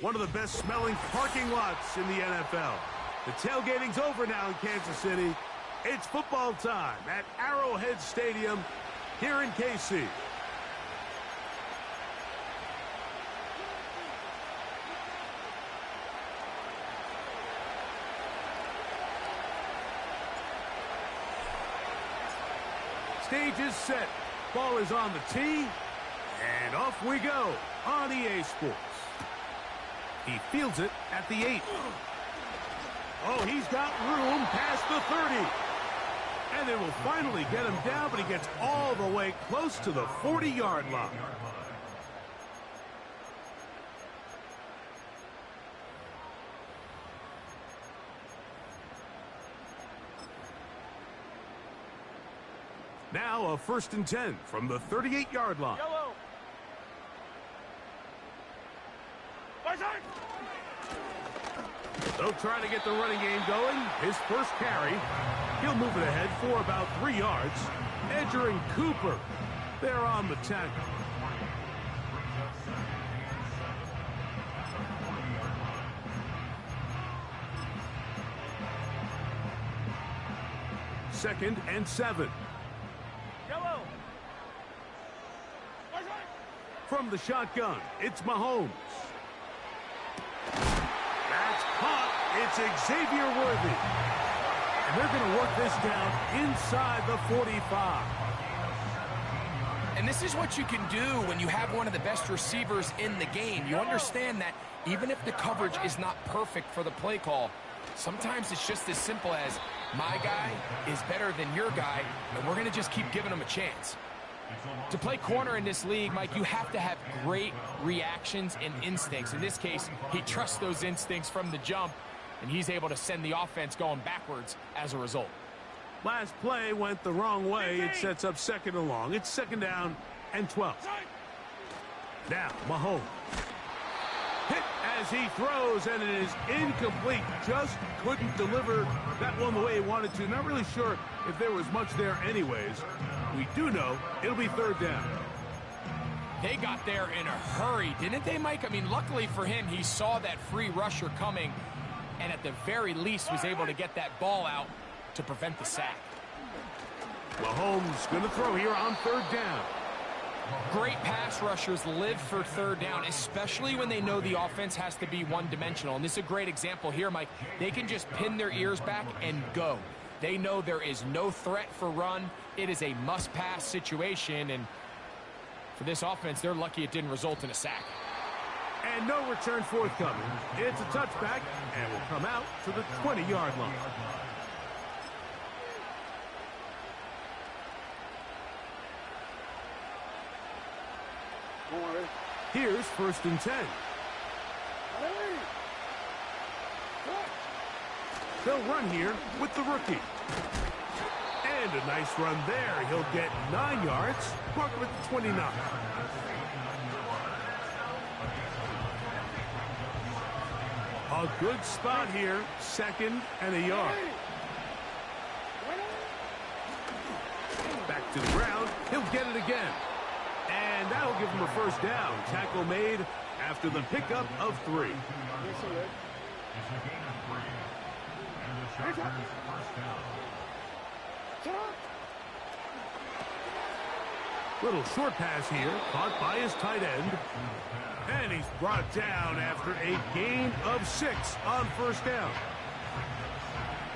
One of the best smelling parking lots in the NFL. The tailgating's over now in Kansas City. It's football time at Arrowhead Stadium here in KC. Stage is set. Ball is on the tee. And off we go on EA Sports. He fields it at the 8. Oh, he's got room past the 30. And they will finally get him down, but he gets all the way close to the 40-yard line. Now a 1st and 10 from the 38-yard line. Yellow. They'll try to get the running game going. His first carry. He'll move it ahead for about 3 yards. Edger and Cooper, they're on the tackle. Second and 7. Yellow. From the shotgun, it's Mahomes. That's caught. It's Xavier Worthy. And they're going to work this down inside the 45. And this is what you can do when you have one of the best receivers in the game. You understand that even if the coverage is not perfect for the play call, sometimes it's just as simple as my guy is better than your guy, and we're going to just keep giving him a chance. To play corner in this league, Mike, you have to have great reactions and instincts. In this case, he trusts those instincts from the jump, and he's able to send the offense going backwards as a result. Last play went the wrong way. It sets up 2nd and long. It's 2nd down and 12. Now, Mahomes. Hit as he throws, and it is incomplete. Just couldn't deliver that one the way he wanted to. Not really sure if there was much there anyways. We do know it'll be 3rd down. They got there in a hurry, didn't they, Mike? I mean, luckily for him, he saw that free rusher coming, and at the very least was able to get that ball out to prevent the sack. Mahomes going to throw here on 3rd down. Great pass rushers live for 3rd down, especially when they know the offense has to be one-dimensional. And this is a great example here, Mike. They can just pin their ears back and go. They know there is no threat for run. It is a must-pass situation, and for this offense, they're lucky it didn't result in a sack. And no return forthcoming. It's a touchback, and will come out to the 20-yard line. Here's 1st and 10. They'll run here with the rookie. And a nice run there. He'll get 9 yards. Mark him at the 29. A good spot here. 2nd and a yard. Back to the ground. He'll get it again. And that'll give him a 1st down. Tackle made after the pickup of 3. Little short pass here, caught by his tight end. And he's brought down after a gain of 6 on 1st down.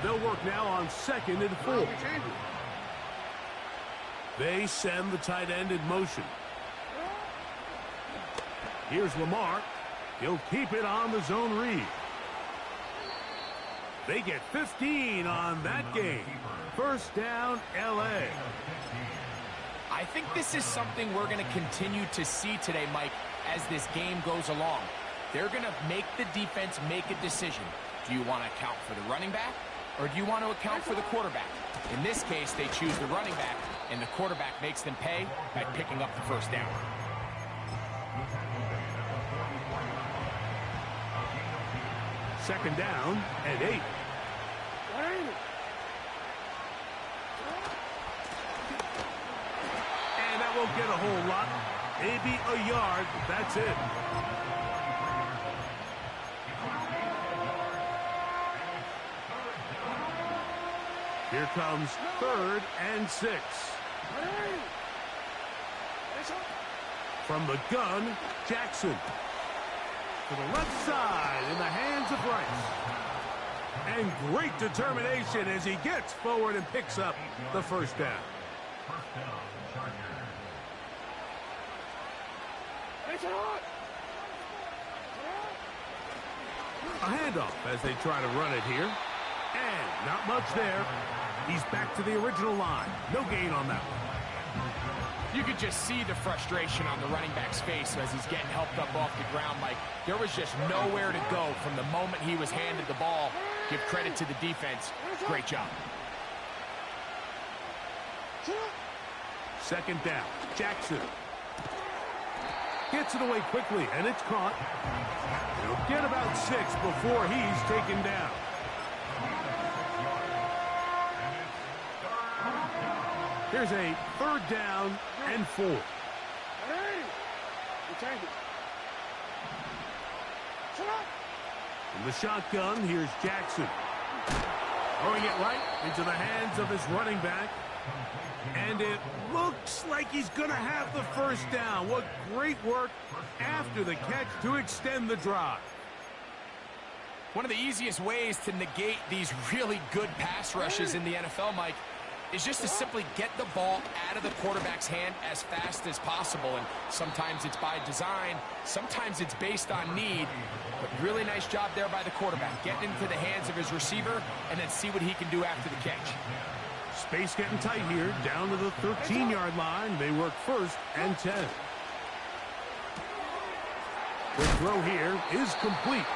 They'll work now on 2nd and 4. They send the tight end in motion. Here's Lamar. He'll keep it on the zone read. They get 15 on that game. 1st down, L.A. I think this is something we're going to continue to see today, Mike, as this game goes along. They're going to make the defense make a decision. Do you want to account for the running back, or do you want to account for the quarterback? In this case, they choose the running back, and the quarterback makes them pay by picking up the 1st down. Second down and 8. And that won't get a whole lot. Maybe a yard. That's it. Here comes 3rd and 6. From the gun, Jackson. To the left side in the hands of Rice. And great determination as he gets forward and picks up the first down. A handoff as they try to run it here. And not much there. He's back to the original line. No gain on that one. You could just see the frustration on the running back's face as he's getting helped up off the ground. Like, there was just nowhere to go from the moment he was handed the ball. Give credit to the defense. Great job. 2nd down. Jackson. Gets it away quickly, and it's caught. He'll get about 6 before he's taken down. Here's a 3rd down and 4. From the shotgun, here's Jackson. Throwing it right into the hands of his running back. And it looks like he's going to have the first down. What great work after the catch to extend the drive. One of the easiest ways to negate these really good pass rushes in the NFL, Mike, is just to simply get the ball out of the quarterback's hand as fast as possible. And sometimes it's by design, sometimes it's based on need. But really nice job there by the quarterback, getting into the hands of his receiver and then see what he can do after the catch. Space getting tight here, down to the 13-yard line. They work 1st and 10. The throw here is complete.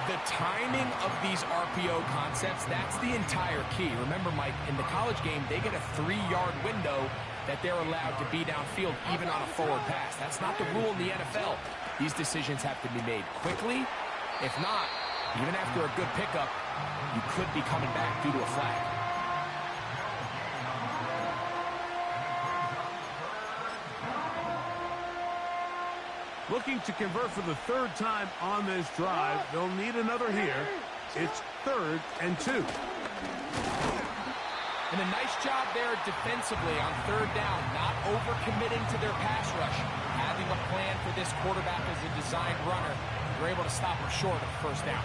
The timing of these RPO concepts, that's the entire key. Remember, Mike, in the college game, they get a 3-yard window that they're allowed to be downfield even on a forward pass. That's not the rule in the NFL. These decisions have to be made quickly. If not, even after a good pickup, you could be coming back due to a flag. Looking to convert for the 3rd time on this drive. They'll need another here. It's 3rd and 2. And a nice job there defensively on 3rd down, not overcommitting to their pass rush. Having a plan for this quarterback as a designed runner, they're able to stop him short of the 1st down.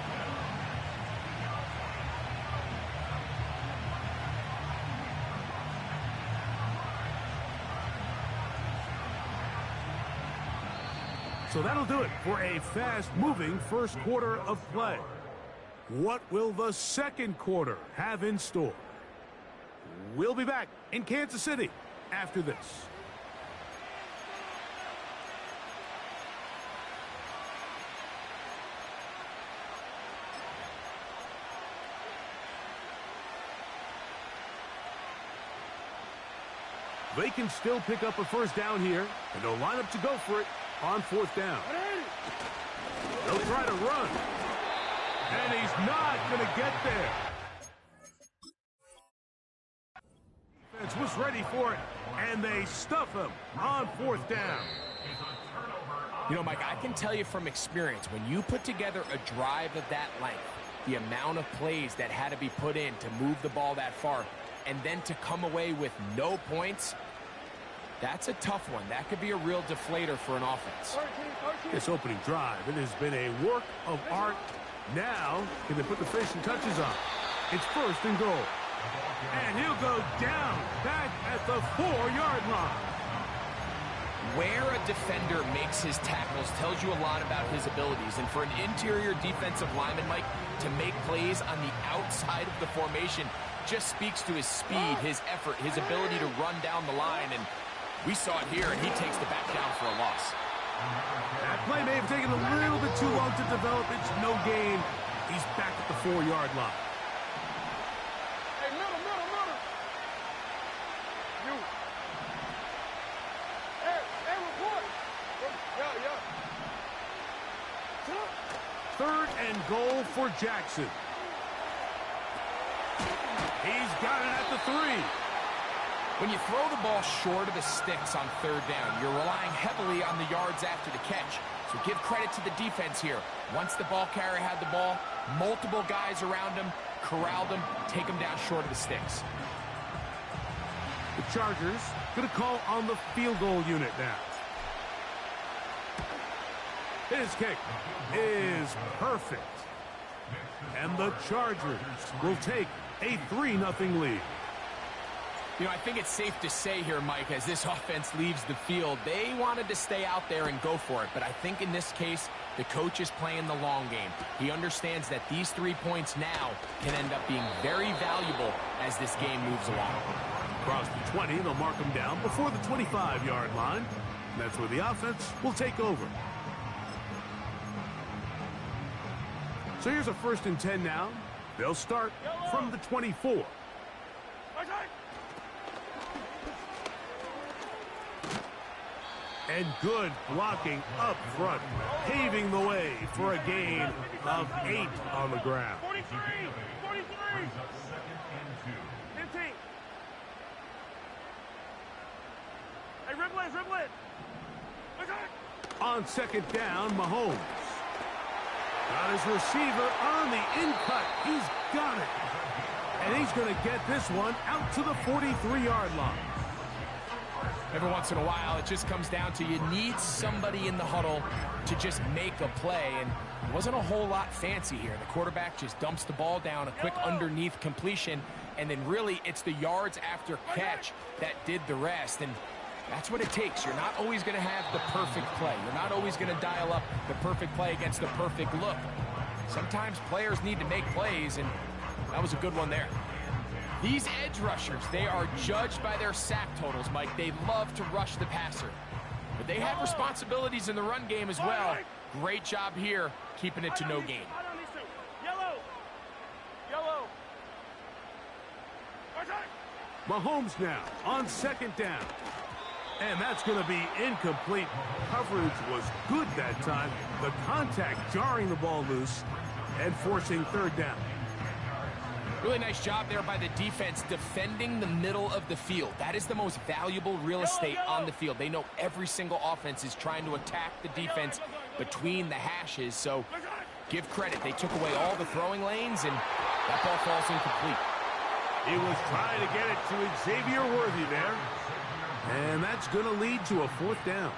So that'll do it for a fast-moving first quarter of play. What will the 2nd quarter have in store? We'll be back in Kansas City after this. They can still pick up a 1st down here, and they'll line up to go for it on 4th down. They'll try to run, and he's not going to get there. Defense was ready for it, and they stuff him on 4th down. You know, Mike, I can tell you from experience, when you put together a drive of that length, the amount of plays that had to be put in to move the ball that far, and then to come away with no points, that's a tough one. That could be a real deflator for an offense. This opening drive, it has been a work of art. Now, can they put the finishing touches on? It's 1st and goal. And he'll go down back at the 4-yard line. Where a defender makes his tackles tells you a lot about his abilities. And for an interior defensive lineman, Mike, to make plays on the outside of the formation just speaks to his speed, his effort, his ability to run down the line. And we saw it here, and he takes the back down for a loss. That play may have taken a little bit too long to develop. It's no gain. He's back at the 4-yard line. Hey, middle. You. Hey, report. Yeah. 3rd and goal for Jackson. He's got it at the 3. When you throw the ball short of the sticks on 3rd down, you're relying heavily on the yards after the catch. So give credit to the defense here. Once the ball carrier had the ball, multiple guys around him, corralled him, take him down short of the sticks. The Chargers going to call on the field goal unit now. His kick is perfect. And the Chargers will take a 3-0 lead. You know, I think it's safe to say here, Mike, as this offense leaves the field, they wanted to stay out there and go for it. But I think in this case, the coach is playing the long game. He understands that these 3 points now can end up being very valuable as this game moves along. Across the 20, they'll mark them down before the 25-yard line. And that's where the offense will take over. So here's a 1st and 10 now. They'll start from the 24. And good blocking up front, paving the way for a gain of 8 on the ground. 43, 43. 15. Hey, dribble it. On 2nd down, Mahomes. Got his receiver on the in-cut. He's got it. And he's going to get this one out to the 43-yard line. Every once in a while, it just comes down to you need somebody in the huddle to just make a play, and it wasn't a whole lot fancy here. The quarterback just dumps the ball down, a quick underneath completion, and then really it's the yards after catch that did the rest, and that's what it takes. You're not always going to have the perfect play. You're not always going to dial up the perfect play against the perfect look. Sometimes players need to make plays, and that was a good one there. These edge rushers, they are judged by their sack totals, Mike. They love to rush the passer. But they have responsibilities in the run game as well. Great job here, keeping it to no gain. Yellow. Mahomes now on 2nd down. And that's going to be incomplete. Coverage was good that time. The contact jarring the ball loose and forcing 3rd down. Really nice job there by the defense defending the middle of the field. That is the most valuable real estate on the field. They know every single offense is trying to attack the defense between the hashes. So give credit. They took away all the throwing lanes, and that ball falls incomplete. He was trying to get it to Xavier Worthy there. And that's going to lead to a 4th down.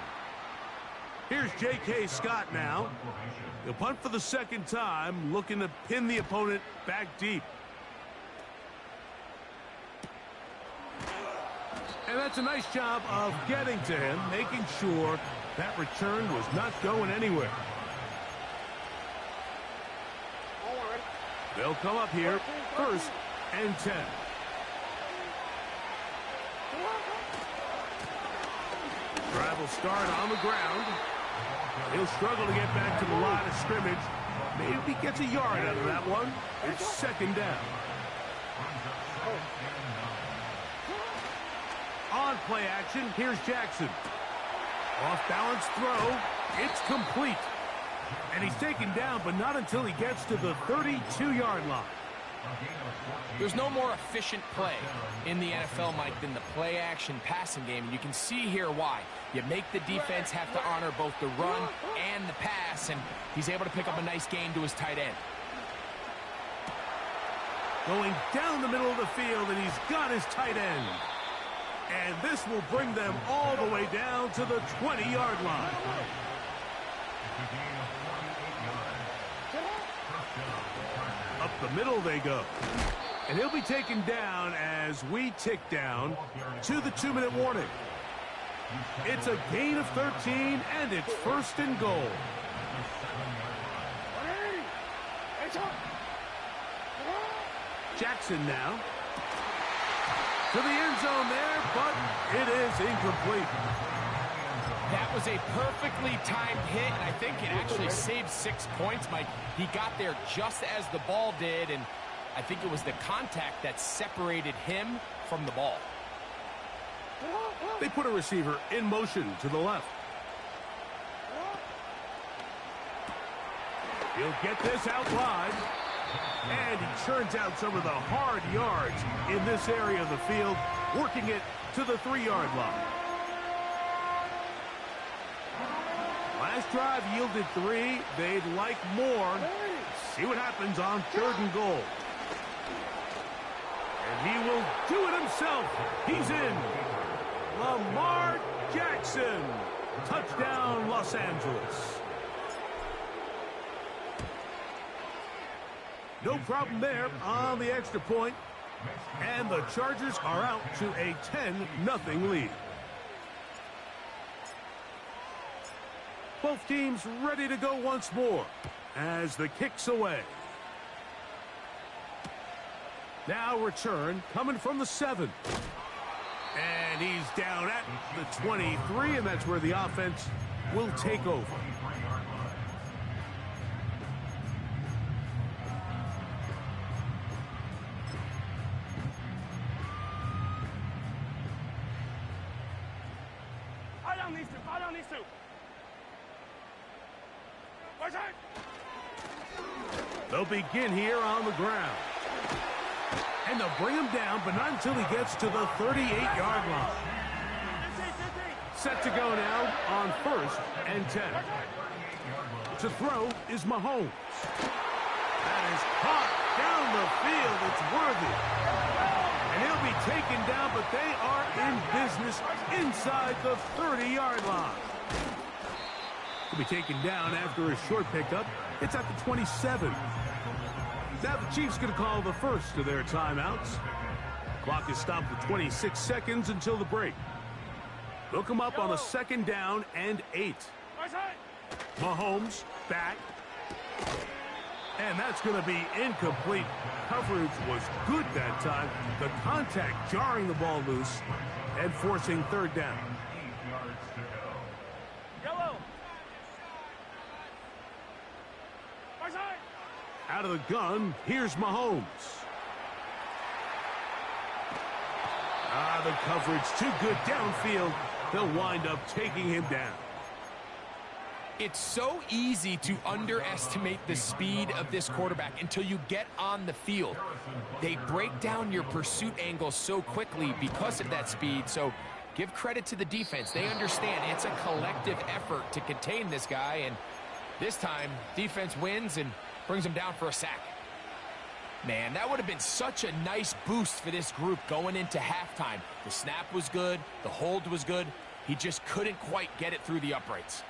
Here's J.K. Scott now. He'll punt for the 2nd time, looking to pin the opponent back deep. And that's a nice job of getting to him, making sure that return was not going anywhere. They'll come up here, 1st and 10. Drive will start on the ground. He'll struggle to get back to the line of scrimmage. Maybe gets a yard out of that one. It's 2nd down. On play action, here's Jackson. Off balance throw. It's complete. And he's taken down, but not until he gets to the 32-yard line. There's no more efficient play in the NFL, Mike, than the play-action passing game. And you can see here why. You make the defense have to honor both the run and the pass, and he's able to pick up a nice gain to his tight end. Going down the middle of the field, and he's got his tight end. And this will bring them all the way down to the 20-yard line. Up the middle they go. And he'll be taken down as we tick down to the 2-minute warning. It's a gain of 13, and it's 1st and goal. Jackson now. To the end zone there, but it is incomplete. That was a perfectly timed hit, and I think it actually saved 6 points, Mike. He got there just as the ball did, and I think it was the contact that separated him from the ball. They put a receiver in motion to the left. He'll get this out wide. And he churns out some of the hard yards in this area of the field, working it to the 3-yard line. Last drive yielded 3. They'd like more. See what happens on 3rd and goal. And he will do it himself. He's in. Lamar Jackson. Touchdown, Los Angeles. No problem there on the extra point. And the Chargers are out to a 10-0 lead. Both teams ready to go once more as the kick's away. Now return coming from the 7. And he's down at the 23, and that's where the offense will take over. Fire down these two. Right side. They'll begin here on the ground. And they'll bring him down, but not until he gets to the 38-yard line. Set to go now on 1st and 10. To throw is Mahomes. That is caught down the field. It's worthy. And he'll be taken down, but they are in business inside the 30-yard line. He'll be taken down after a short pickup. It's at the 27. Now the Chiefs going to call the first of their timeouts. Clock is stopped with 26 seconds until the break. They'll come up on a 2nd down and 8. Mahomes back. And that's going to be incomplete. Coverage was good that time. The contact jarring the ball loose and forcing 3rd down. Yellow. Out of the gun, here's Mahomes. The coverage too good downfield. They'll wind up taking him down. It's so easy to underestimate the speed of this quarterback until you get on the field. They break down your pursuit angles so quickly because of that speed, so give credit to the defense. They understand it's a collective effort to contain this guy, and this time, defense wins and brings him down for a sack. Man, that would have been such a nice boost for this group going into halftime. The snap was good, the hold was good. He just couldn't quite get it through the uprights.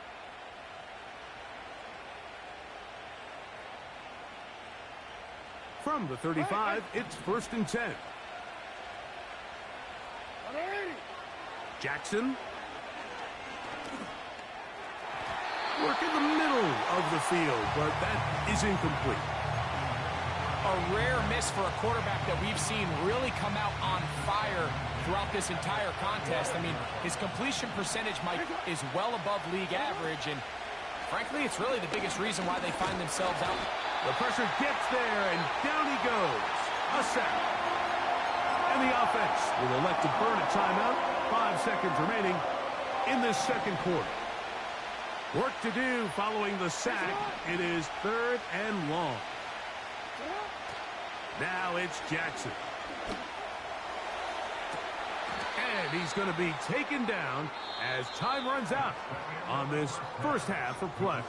From the 35, it's 1st and 10. Jackson. Work in the middle of the field, but that is incomplete. A rare miss for a quarterback that we've seen really come out on fire throughout this entire contest. I mean, his completion percentage, Mike, is well above league average, and frankly, it's really the biggest reason why they find themselves out. The pressure gets there, and down he goes. A sack. And the offense will elect to burn a timeout. 5 seconds remaining in this 2nd quarter. Work to do following the sack. It is 3rd and long. Now it's Jackson. And he's going to be taken down as time runs out on this first half of play.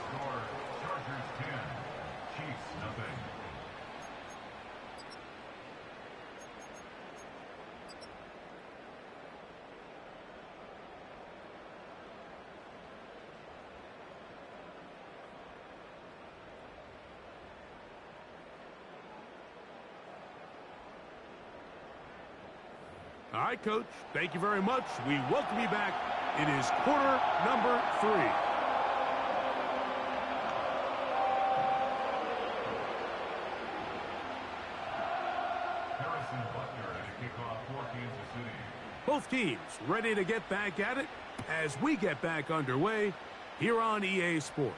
All right, Coach. Thank you very much. We welcome you back. It is quarter number 3. Both teams ready to get back at it as we get back underway here on EA Sports.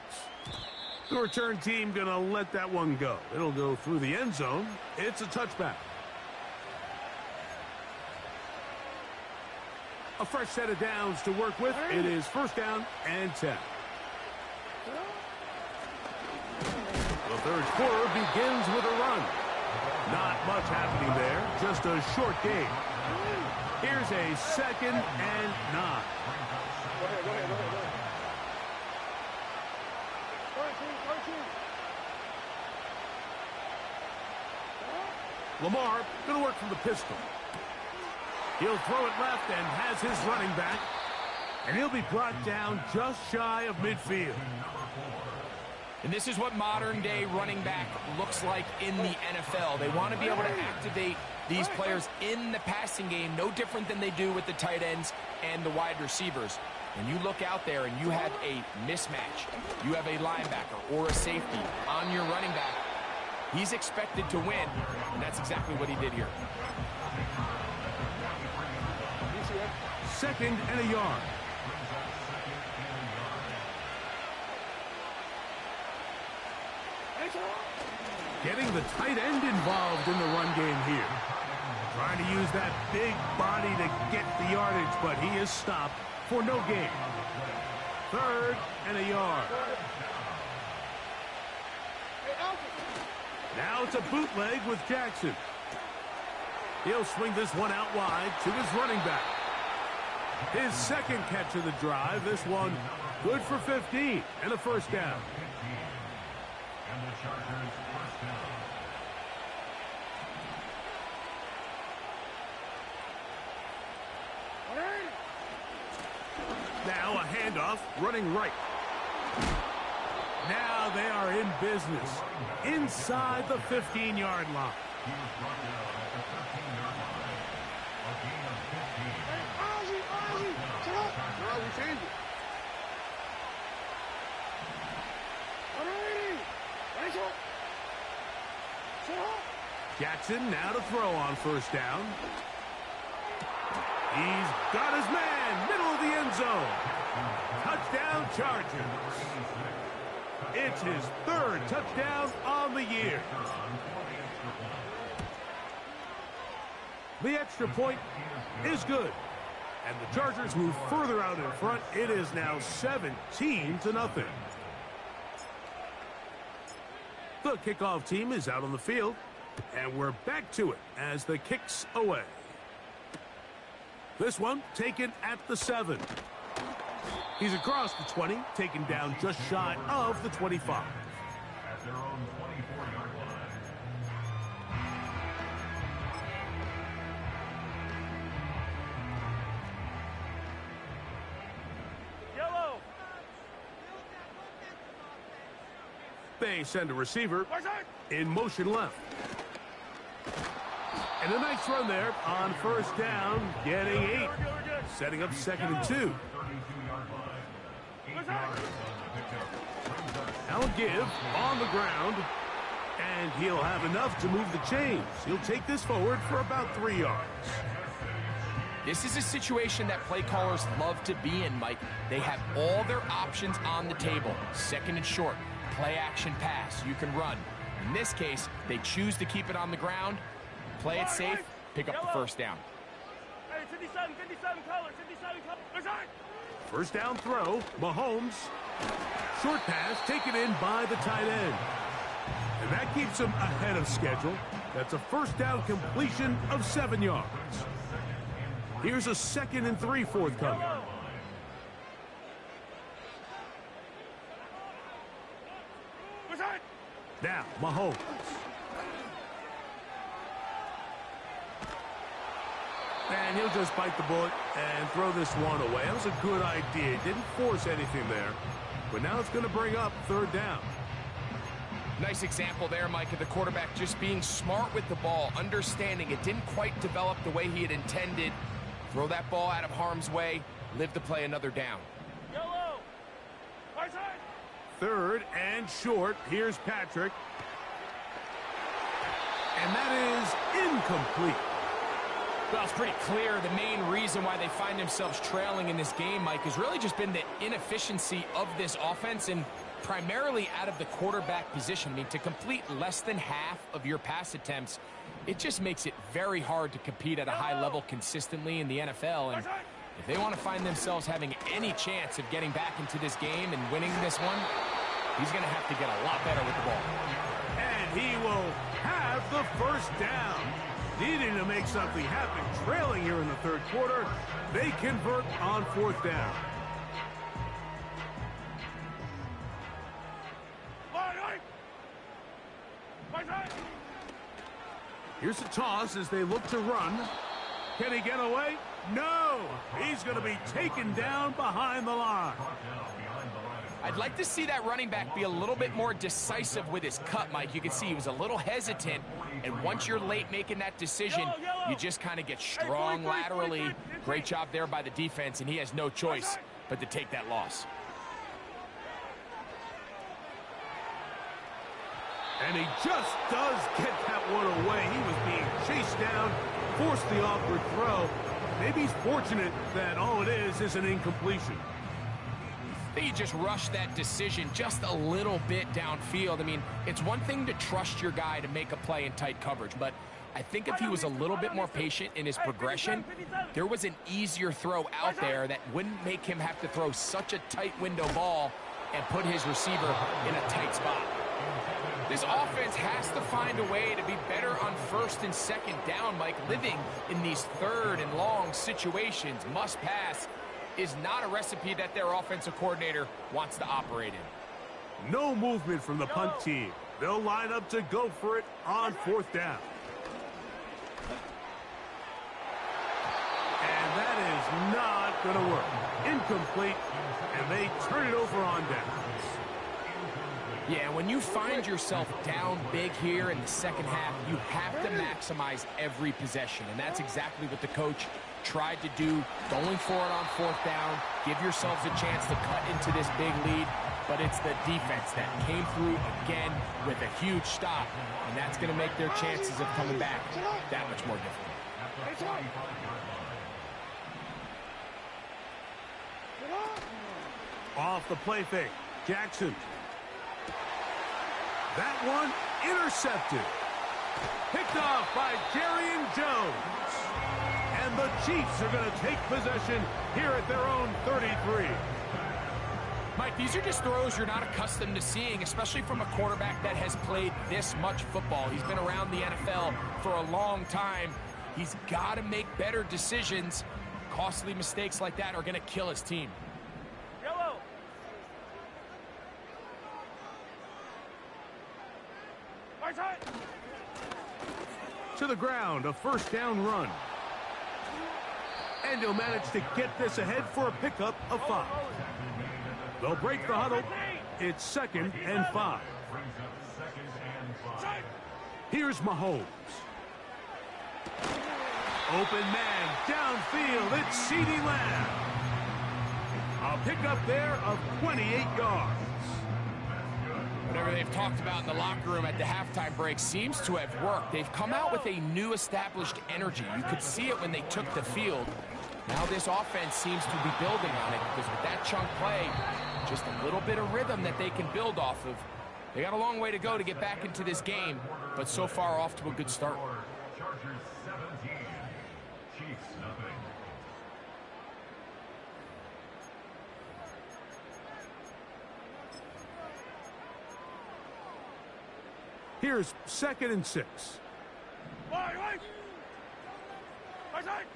The return team going to let that one go. It'll go through the end zone. It's a touchback. A fresh set of downs to work with. It is 1st down and 10. The 3rd quarter begins with a run. Not much happening there. Just a short game. Here's a 2nd and 9. Go ahead. Lamar going to work from the pistol. He'll throw it left and has his running back. And he'll be brought down just shy of midfield. And this is what modern-day running back looks like in the NFL. They want to be able to activate these players in the passing game, no different than they do with the tight ends and the wide receivers. When you look out there and you have a mismatch, you have a linebacker or a safety on your running back, he's expected to win, and that's exactly what he did here. Second and a yard. Getting the tight end involved in the run game here. Trying to use that big body to get the yardage, but he is stopped for no gain. Third and a yard. Now it's a bootleg with Jackson. He'll swing this one out wide to his running back. His second catch of the drive. This one good for 15 and a first down. And the Chargers first down. Now a handoff, running right. Now they are in business inside the 15-yard line. He was brought down at the 13-yard line. A gain of 15. Jackson now to throw on first down. He's got his man, middle of the end zone. Touchdown Chargers. It's his third touchdown on the year. The extra point is good. And the Chargers move further out in front. It is now 17-0. The kickoff team is out on the field. And we're back to it as the kick's away. This one taken at the 7. He's across the 20, taken down just shy of the 25. At their own 24-yard line. Yellow. They send a receiver in motion left. And a nice run there on first down, getting 8. Setting up second and 2. 32-yard line. 8 yards on the pickup. Now a give on the ground. And he'll have enough to move the chains. He'll take this forward for about 3 yards. This is a situation that play callers love to be in, Mike. They have all their options on the table. Second and short, play action pass, you can run. In this case, they choose to keep it on the ground, play it safe, pick up the first down. Hey, 57 color, 57 color. First down throw, Mahomes. Short pass taken in by the tight end. And that keeps him ahead of schedule. That's a first down completion of 7 yards. Here's a 2nd and 3 forthcoming. Now, Mahomes. And he'll just bite the bullet and throw this one away. That was a good idea. Didn't force anything there. But now it's going to bring up 3rd down. Nice example there, Mike, of the quarterback just being smart with the ball, understanding it didn't quite develop the way he had intended. Throw that ball out of harm's way, live to play another down. Yellow. Right side. 3rd and short. Here's Patrick. And that is incomplete. Well, it's pretty clear the main reason why they find themselves trailing in this game, Mike, has really just been the inefficiency of this offense and primarily out of the quarterback position. I mean, to complete less than half of your pass attempts, it just makes it very hard to compete at a high level consistently in the NFL. And if they want to find themselves having any chance of getting back into this game and winning this one, he's going to have to get a lot better with the ball. And he will have the first down. Needing to make something happen, trailing here in the 3rd quarter. They convert on 4th down. Here's the toss as they look to run. Can he get away? No! He's going to be taken down behind the line. I'd like to see that running back be a little bit more decisive with his cut, Mike. You can see he was a little hesitant, and once you're late making that decision, you just kind of get strong laterally. Great job there by the defense, and he has no choice but to take that loss. And he just does get that one away. He was being chased down, forced the awkward throw. Maybe he's fortunate that all it is an incompletion. I think he just rushed that decision just a little bit downfield. I mean, it's one thing to trust your guy to make a play in tight coverage, but I think if he was a little bit more patient in his progression, there was an easier throw out there that wouldn't make him have to throw such a tight window ball and put his receiver in a tight spot. This offense has to find a way to be better on first and second down, Mike. Living in these third and long situations, must pass, is not a recipe that their offensive coordinator wants to operate in. No movement from the punt team. They'll line up to go for it on fourth down. And that is not going to work. Incomplete, and they turn it over on downs. Yeah, when you find yourself down big here in the second half, you have to maximize every possession, and that's exactly what the coach tried to do, going for it on fourth down. Give yourselves a chance to cut into this big lead, but it's the defense that came through again with a huge stop, and that's going to make their chances of coming back that much more difficult. Off the play fake, Jackson. That one intercepted. Picked off by Jerry Jones. And the Chiefs are going to take possession here at their own 33. Mike, these are just throws you're not accustomed to seeing, especially from a quarterback that has played this much football. He's been around the NFL for a long time. He's got to make better decisions. Costly mistakes like that are going to kill his team. Yellow. Right side. To the ground, a first down run. And he'll manage to get this ahead for a pickup of 5. They'll break the huddle. It's 2nd and 5. Here's Mahomes. Open man, downfield, it's CeeDee Lamb. A pickup there of 28 yards. Whatever they've talked about in the locker room at the halftime break seems to have worked. They've come out with a new established energy. You could see it when they took the field. Now this offense seems to be building on it because with that chunk play, just a little bit of rhythm that they can build off of. They got a long way to go to get back into this game, but so far off to a good start. Chargers 17, Chiefs nothing. Here's 2nd and 6. Right side.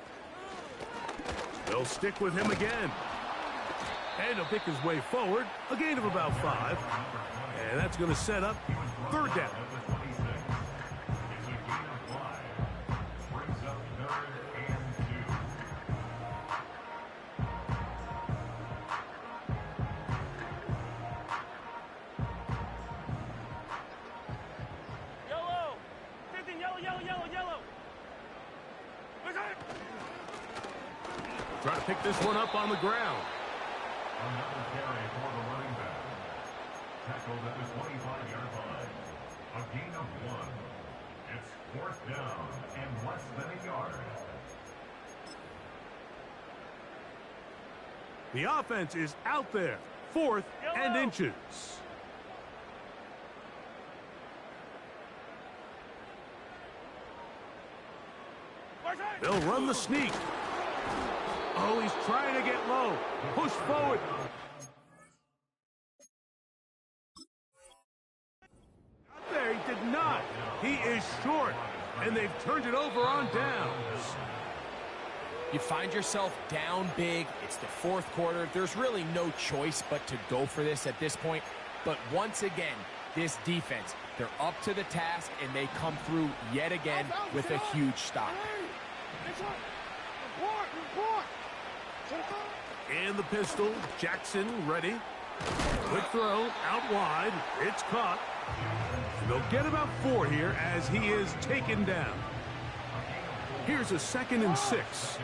They'll stick with him again. And he'll pick his way forward. A gain of about 5. And that's going to set up 3rd down. Yellow. 15, yellow. Right side. Try to pick this one up on the ground. Another carry for the running back. Tackled at the 25-yard line. A gain of 1. It's 4th down and less than a yard. The offense is out there. 4th and inches. Right side. They'll run the sneak. Oh, he's trying to get low. Push forward. Out there, he did not. He is short, and they've turned it over on downs. You find yourself down big. It's the 4th quarter. There's really no choice but to go for this at this point. But once again, this defense. They're up to the task, and they come through yet again with a huge stop. And the pistol, Jackson ready. Quick throw, out wide. It's caught. And they'll get about 4 here as he is taken down. Here's a 2nd and 6.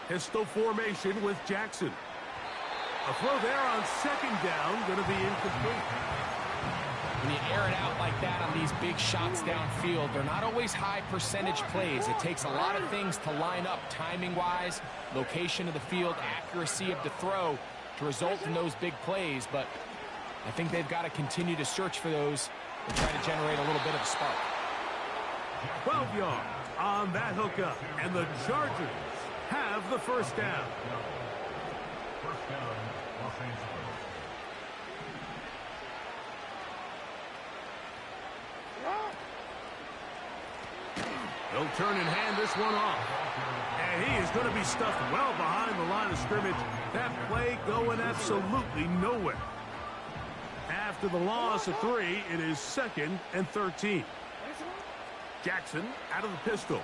Pistol formation with Jackson. A throw there on 2nd down, going to be incomplete. When you air it out like that on these big shots downfield, they're not always high percentage plays. It takes a lot of things to line up timing-wise, location of the field, accuracy of the throw to result in those big plays. But I think they've got to continue to search for those and try to generate a little bit of a spark. 12 yards on that hookup, and the Chargers have the first down. First down, Los Angeles. They'll turn and hand this one off. And he is going to be stuffed well behind the line of scrimmage. That play going absolutely nowhere. After the loss of 3, it is 2nd and 13. Jackson out of the pistol.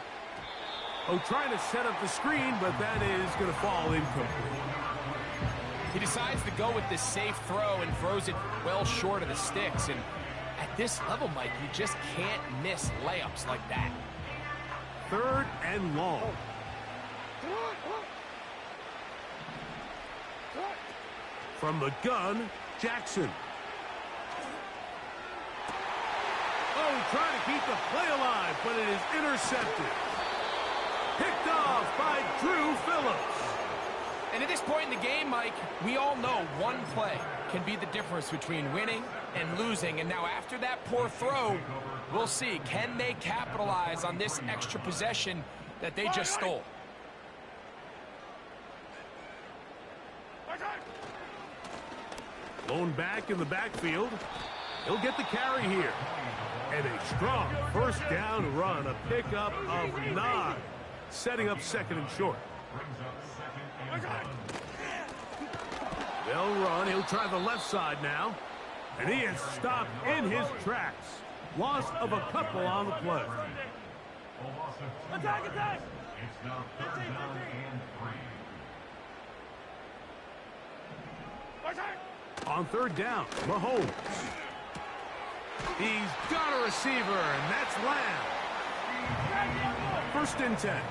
Oh, trying to set up the screen, but that is going to fall incomplete. He decides to go with this safe throw and throws it well short of the sticks. And at this level, Mike, you just can't miss layups like that. 3rd and long. From the gun, Jackson. Oh, trying to keep the play alive, but it is intercepted. Picked off by Drew Phillips. And at this point in the game, Mike, we all know one play can be the difference between winning and losing. And now after that poor throw, we'll see, can they capitalize on this extra possession that they just stole? Blown back in the backfield. He'll get the carry here. And a strong first down run, a pickup of 9. Setting up 2nd and short. They'll run. He'll try the left side now. And he is stopped in his tracks. Loss of a couple on the play. Attack, attack! It's now 3rd down and 3. Attack! On 3rd down, Mahomes. He's got a receiver, and that's Lamb. 1st and 10.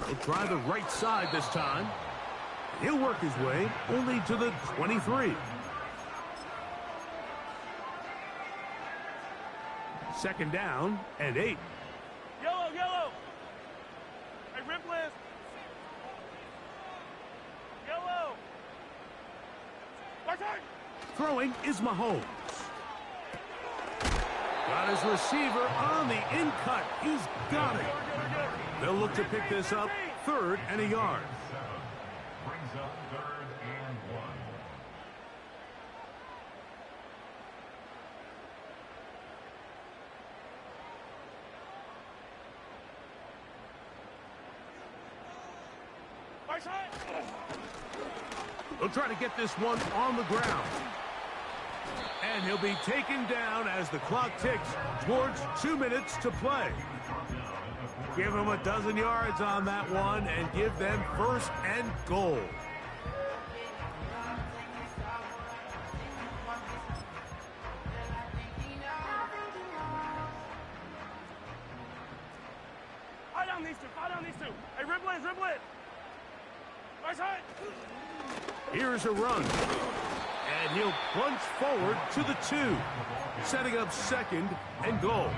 He'll try the right side this time. He'll work his way only to the 23. 2nd down and 8. Yellow, yellow! Hey, Ripley! Yellow! Attack! Throwing is Mahomes. Got his receiver on the in-cut. He's got it. They'll look to pick this up 3rd and a yard. 7 brings up 3rd and 1. Right side! They'll try to get this one on the ground. And he'll be taken down as the clock ticks towards 2 minutes to play. Give them a dozen yards on that one and give them 1st and goal. Eye down these two, eye down these two. Hey, Ripley, Ripley! Right side! Here's a run. And he'll plunge forward to the 2. Setting up 2nd and goal.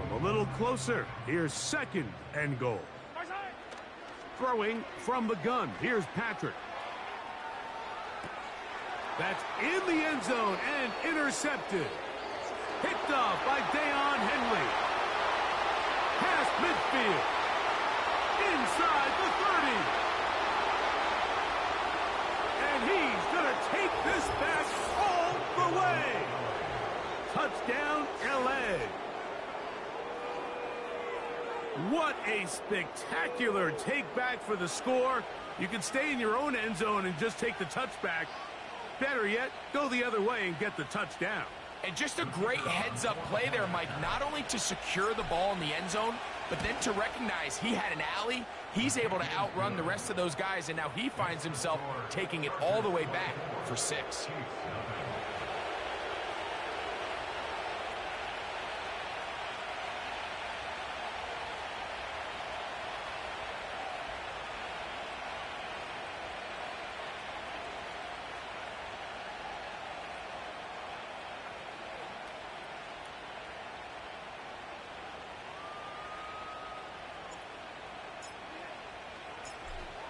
From a little closer, here's 2nd and goal. Right side! Throwing from the gun. Here's Patrick. That's in the end zone and intercepted. Picked off by Deion Henley. Past midfield. Inside the 30. And he's going to take this back all the way. away. Touchdown, LA. What a spectacular take back for the score. You can stay in your own end zone and just take the touchback. Better yet, go the other way and get the touchdown. And just a great heads-up play there, Mike, not only to secure the ball in the end zone, but then to recognize he had an alley. He's able to outrun the rest of those guys, and now he finds himself taking it all the way back for 6.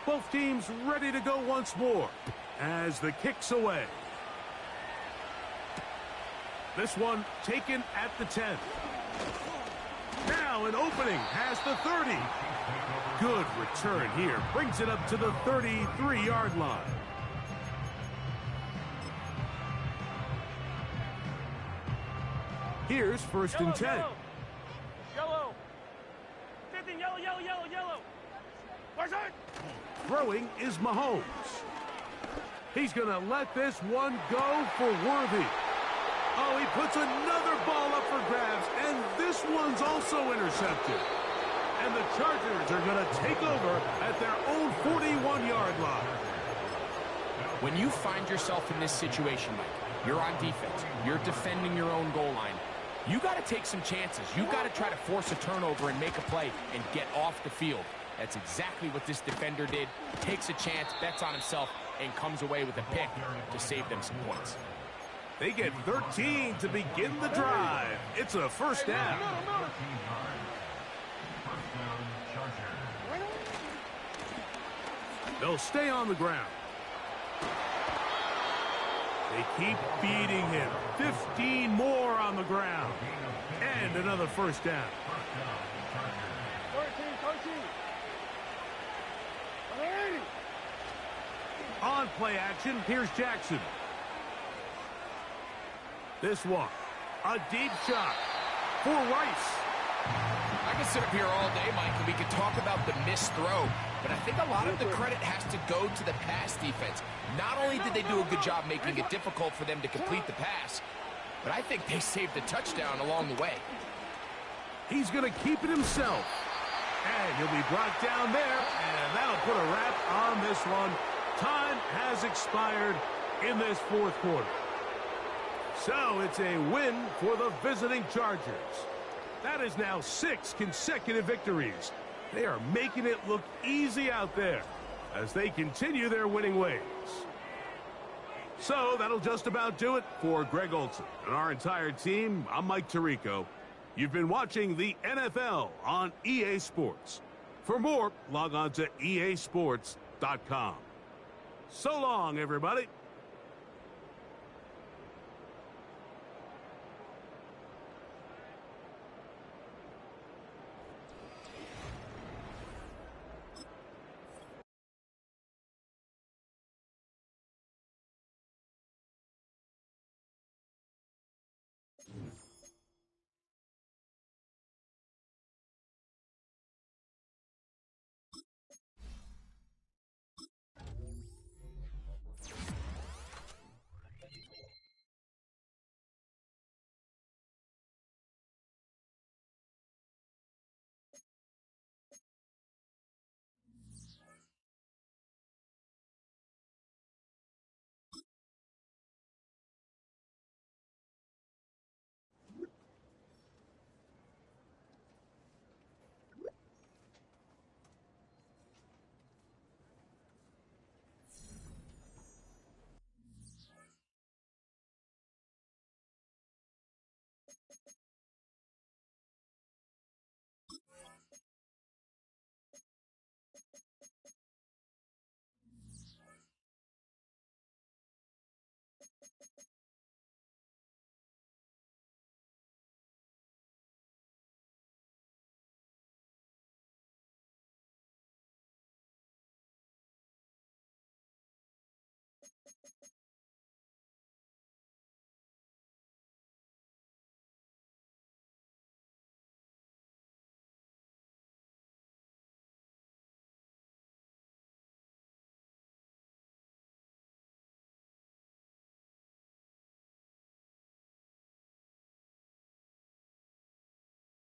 Both teams ready to go once more as the kick's away. This one taken at the 10. Now an opening past the 30. Good return here. Brings it up to the 33-yard line. Here's first and 10. Yellow. 15, yellow. Right side. Throwing is Mahomes. He's going to let this one go for Worthy. Oh, he puts another ball up for grabs, and this one's also intercepted. And the Chargers are going to take over at their own 41-yard line. When you find yourself in this situation, Mike, you're on defense, you're defending your own goal line, you got to take some chances. You got to try to force a turnover and make a play and get off the field. That's exactly what this defender did. Takes a chance, bets on himself, and comes away with a pick to save them some points. They get 13 to begin the drive. It's a first down. They'll stay on the ground. They keep beating him. 15 more on the ground. And another first down. 13. On play action, here's Jackson. This one, a deep shot for Rice. I could sit up here all day, Mike, and we could talk about the missed throw, but I think a lot of the credit has to go to the pass defense. Not only did they do a good job making it difficult for them to complete the pass, but I think they saved the touchdown along the way. He's going to keep it himself. And he'll be brought down there, and that'll put a wrap on this one. Time has expired in this fourth quarter. So it's a win for the visiting Chargers. That is now 6 consecutive victories. They are making it look easy out there as they continue their winning ways. So that'll just about do it for Greg Olson and our entire team. I'm Mike Tirico. You've been watching the NFL on EA Sports. For more, log on to easports.com. So long, everybody.